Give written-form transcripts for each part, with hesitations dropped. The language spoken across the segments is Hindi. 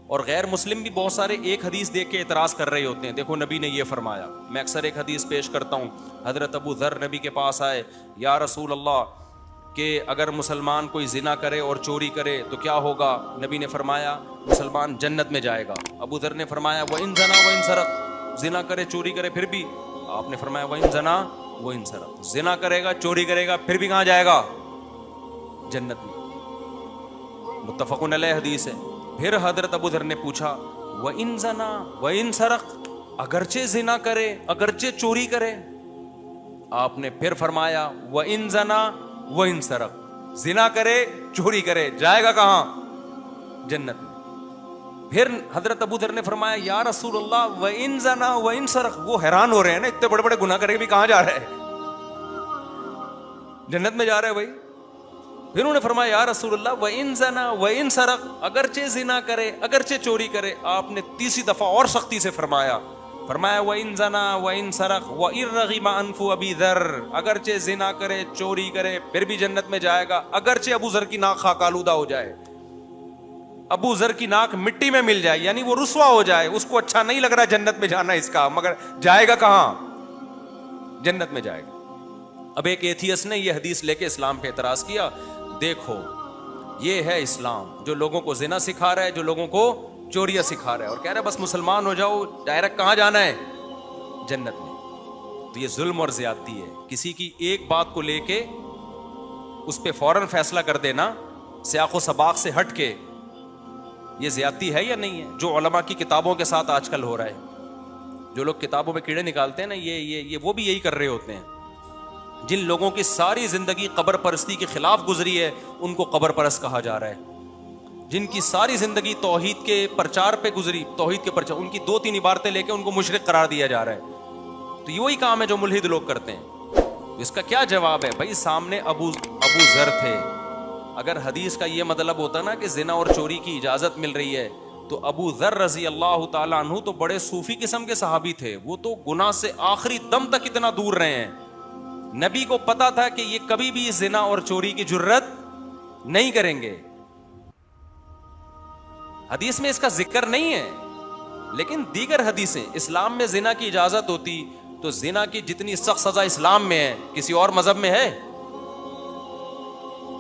और गैर मुस्लिम भी बहुत सारे एक हदीस देख के एतराज कर रहे होते हैं, देखो नबी ने ये फरमाया। मैं अक्सर एक हदीस पेश करता हूँ, हजरत अबू ज़र नबी के पास आए, या रसूल अल्लाह कि अगर मुसलमान कोई जिना करे और चोरी करे तो क्या होगा? नबी ने फरमाया मुसलमान जन्नत में जाएगा। अबू ज़र ने फरमाया व इन जना व इन सरक, जिना करे चोरी करे फिर भी? आपने फरमाया व इन जना व इन सरक, जिना करेगा चोरी करेगा फिर भी कहाँ जाएगा? जन्नत में। मुत्तफ़क़ुन अलैह हदीस है। फिर हजरत अबू ज़र ने पूछा व इन जना व इन सरक, अगरचे जिना करे अगरचे चोरी करे? आपने फिर फरमाया व इन जना व इन सरक, जिना करे चोरी करे जाएगा कहां? जन्नत में। फिर हजरत अबू ज़र ने फरमाया या रसूल अल्लाह व इन जना व इन सरक, वो हैरान हो रहे हैं ना, इतने बड़े बड़े गुनाह करके भी कहां जा रहा है? जन्नत में जा रहा है भाई। फिर उन्होंने फरमाया या रसूल अल्लाह व इन जना व इन सरक, अगरचे जिना करे अगरचे चोरी करे। आपने तीसरी दफा और सख्ती से फरमाया व इन जना व इन सरक व इर्रगिमा अनफु अबी ज़र, अगरचे जिना करे चोरी करे फिर भी जन्नत में जाएगा, अगरचे अबू ज़र की नाक खाक आलूदा हो जाए, अबू ज़र की नाक मिट्टी में मिल जाए, यानी वो रुस्वा हो जाए, उसको अच्छा नहीं लग रहा जन्नत में जाना इसका, मगर जाएगा कहां? जन्नत में जाएगा। अब एक एथियस ने यह हदीस लेके इस्लाम पे एतराज किया, देखो ये है इस्लाम जो लोगों को जिना सिखा रहा है, जो लोगों को चोरियां सिखा रहा है, और कह रहा है बस मुसलमान हो जाओ, डायरेक्ट कहां जाना है? जन्नत में। तो ये जुल्म और ज्यादती है। किसी की एक बात को लेके उस पर फौरन फैसला कर देना सियाक़ो सबाक़ से हट के, ये ज्यादती है या नहीं है? जो उलमा की किताबों के साथ आजकल हो रहा है, जो लोग किताबों में कीड़े निकालते हैं ना, ये वो भी यही कर रहे होते हैं। जिन लोगों की सारी जिंदगी कब्र परस्ती के खिलाफ गुजरी है उनको कब्र परस्त कहा जा रहा है। जिनकी सारी जिंदगी तौहीद के प्रचार पे गुजरी, तौहीद के प्रचार, उनकी 2-3 इबारतें लेके उनको मुशरिक करार दिया जा रहा है। तो ये वही काम है जो मुल्हिद लोग करते हैं। तो इसका क्या जवाब है भाई? सामने अबू ज़र थे। अगर हदीस का ये मतलब होता ना कि जिना और चोरी की इजाजत मिल रही है, तो अबू ज़र रज़ी अल्लाह ताला अन्हु तो बड़े सूफी किस्म के सहाबी थे, वो तो गुनाह से आखिरी दम तक इतना दूर रहे हैं। नबी को पता था कि ये कभी भी जिना और चोरी की जुर्रत नहीं करेंगे। हदीस में इसका जिक्र नहीं है, लेकिन दीगर हदीसें, इस्लाम में जिना की इजाजत होती तो जिना की जितनी सख्त सजा इस्लाम में है किसी और मजहब में है?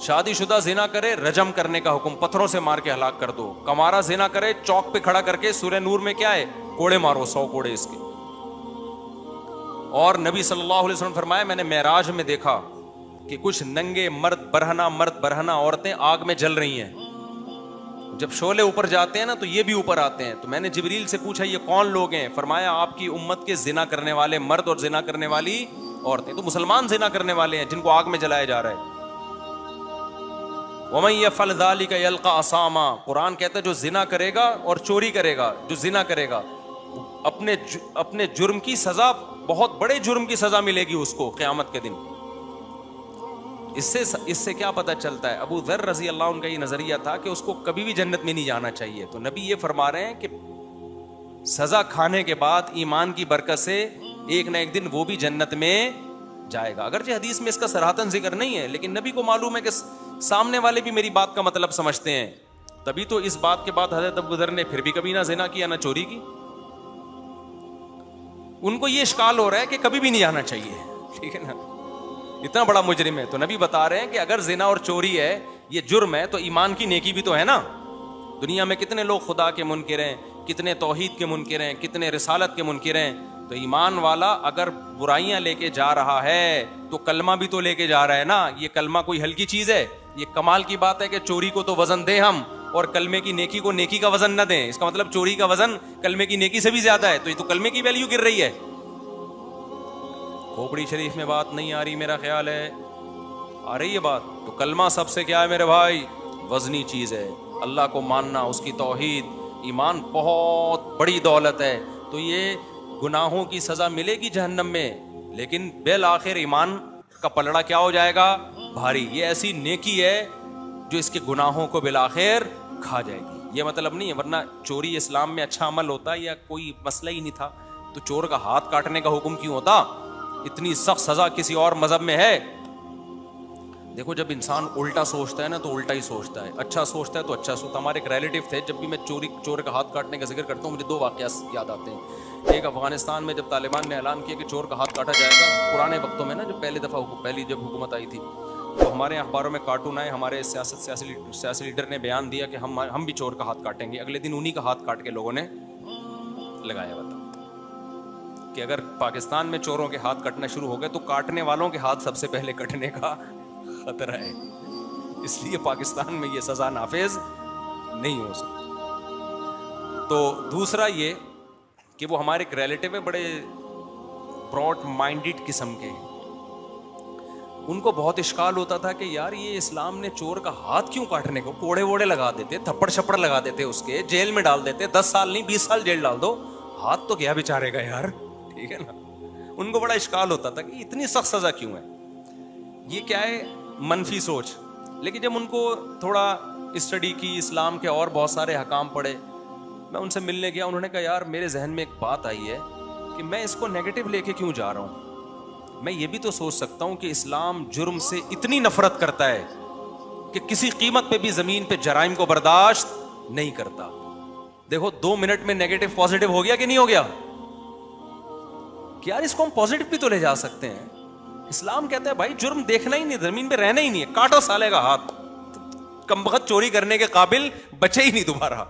शादीशुदा जिना करे रजम करने का हुक्म, पत्थरों से मार के हलाक कर दो। कमारा जिना करे चौक पे खड़ा करके, सूरह नूर में क्या है? कोड़े मारो, 100 कोड़े इसके। और नबी सल्लल्लाहु अलैहि वसल्लम फरमाया मैंने मेराज में देखा कि कुछ नंगे मर्द बरहना औरतें आग में जल रही हैं। जब शोले ऊपर जाते हैं ना तो ये भी ऊपर आते हैं। तो मैंने जिब्रील से पूछा ये कौन लोग हैं? फरमाया आपकी उम्मत के जिना करने वाले मर्द और जिना करने वाली औरतें। तो मुसलमान जिना करने वाले हैं जिनको आग में जलाया जा रहा है। वमन यफ़अल ज़ालिका यल्क़ा असामा, कुरान कहता है जो जिना करेगा और चोरी करेगा, जो जिना करेगा अपने जुर्म की सजा, बहुत बड़े जुर्म की सजा मिलेगी उसको क़यामत के दिन। इससे क्या पता चलता है? अबू ज़र रज़ी अल्लाह उनका ये नजरिया था कि उसको कभी भी जन्नत में नहीं जाना चाहिए। तो नबी ये फरमा रहे हैं कि सजा खाने के बाद ईमान की बरकत से एक ना एक दिन वो भी जन्नत में जाएगा। अगरचे हदीस में इसका सराहतन जिक्र नहीं है, लेकिन नबी को मालूम है कि सामने वाले भी मेरी बात का मतलब समझते हैं। तभी तो इस बात के बाद हज़रत अबू ज़र ने फिर भी कभी ना जिना किया ना चोरी की। उनको ये इश्काल हो रहा है कि कभी भी नहीं जाना चाहिए, ठीक है ना, इतना बड़ा मुजरिम है। तो नबी बता रहे हैं कि अगर जिना और चोरी है, ये जुर्म है, तो ईमान की नेकी भी तो है ना। दुनिया में कितने लोग खुदा के मुनकिर हैं, कितने तौहीद के मुनकिर हैं, कितने रिसालत के मुनकिर हैं। तो ईमान वाला अगर बुराइयां लेके जा रहा है तो कलमा भी तो लेके जा रहा है ना। ये कलमा कोई हल्की चीज है? ये कमाल की बात है कि चोरी को तो वजन दें हम और कलमे की नेकी को नेकी का वजन न दें। इसका मतलब चोरी का वजन कलमे की नेकी से भी ज्यादा है। तो ये तो कलमे की वैल्यू गिर रही है। खोपड़ी शरीफ में बात नहीं आ रही, मेरा ख्याल है आ रही है बात। तो कलमा सबसे क्या है मेरे भाई? वजनी चीज है। अल्लाह को मानना, उसकी तौहीद, ईमान बहुत बड़ी दौलत है। तो ये गुनाहों की सजा मिलेगी जहन्नम में, लेकिन बिल आखिर ईमान का पलड़ा क्या हो जाएगा? भारी। ये ऐसी नेकी है जो इसके गुनाहों को बिल आखिर खा जाएगी। ये मतलब नहीं है, वरना चोरी इस्लाम में अच्छा अमल होता या कोई मसला ही नहीं था तो चोर का हाथ काटने का हुक्म क्यों होता? इतनी सख्त सजा किसी और मजहब में है? देखो जब इंसान उल्टा सोचता है ना तो उल्टा ही सोचता है, अच्छा सोचता है तो अच्छा सोचता है। हमारे एक रिलेटिव थे, जब भी मैं चोर का हाथ काटने का जिक्र करता हूँ मुझे दो वाकया याद आते हैं। एक अफगानिस्तान में जब तालिबान ने ऐलान किया कि चोर का हाथ काटा जाएगा, पुराने वक्तों में ना, जब पहली जब हुकूमत आई थी, तो हमारे अखबारों में कार्टून आए, हमारे सियासी लीडर ने बयान दिया कि हम भी चोर का हाथ काटेंगे। अगले दिन उन्हीं का हाथ काट के लोगों ने लगाया हुआ था कि अगर पाकिस्तान में चोरों के हाथ कटना शुरू हो गए तो काटने वालों के हाथ सबसे पहले कटने का खतरा है, इसलिए पाकिस्तान में ये सजा नाफिज नहीं हो सकती। तो दूसरा ये कि वो हमारे एक रिलेटिव है, बड़े ब्रॉड माइंडेड किस्म के, उनको बहुत इश्काल होता था कि यार ये इस्लाम ने चोर का हाथ क्यों काटने को, कोड़े वोड़े लगा देते, थप्पड़ छप्पड़ लगा देते, उसके जेल में डाल देते, 10 साल नहीं 20 साल जेल डाल दो, हाथ तो क्या बेचारेगा यार, ठीक है ना। उनको बड़ा इश्काल होता था कि इतनी सख्त सजा क्यों है। ये क्या है, मनफी सोच। लेकिन जब उनको थोड़ा स्टडी की, इस्लाम के और बहुत सारे हकाम पढ़े, मैं उनसे मिलने गया, उन्होंने कहा यार मेरे जहन में एक बात आई है कि मैं इसको नेगेटिव लेके क्यों जा रहा हूँ। मैं ये भी तो सोच सकता हूँ कि इस्लाम जुर्म से इतनी नफरत करता है कि किसी कीमत पे भी जमीन पे जराइम को बर्दाश्त नहीं करता। देखो 2 मिनट में नेगेटिव पॉजिटिव हो गया कि नहीं हो गया कि यार इसको हम पॉजिटिव भी तो ले जा सकते हैं। इस्लाम कहता है भाई जुर्म देखना ही नहीं, जमीन पे रहना ही नहीं है, काटो साले का हाथ, कमबख्त चोरी करने के काबिल बचे ही नहीं दोबारा।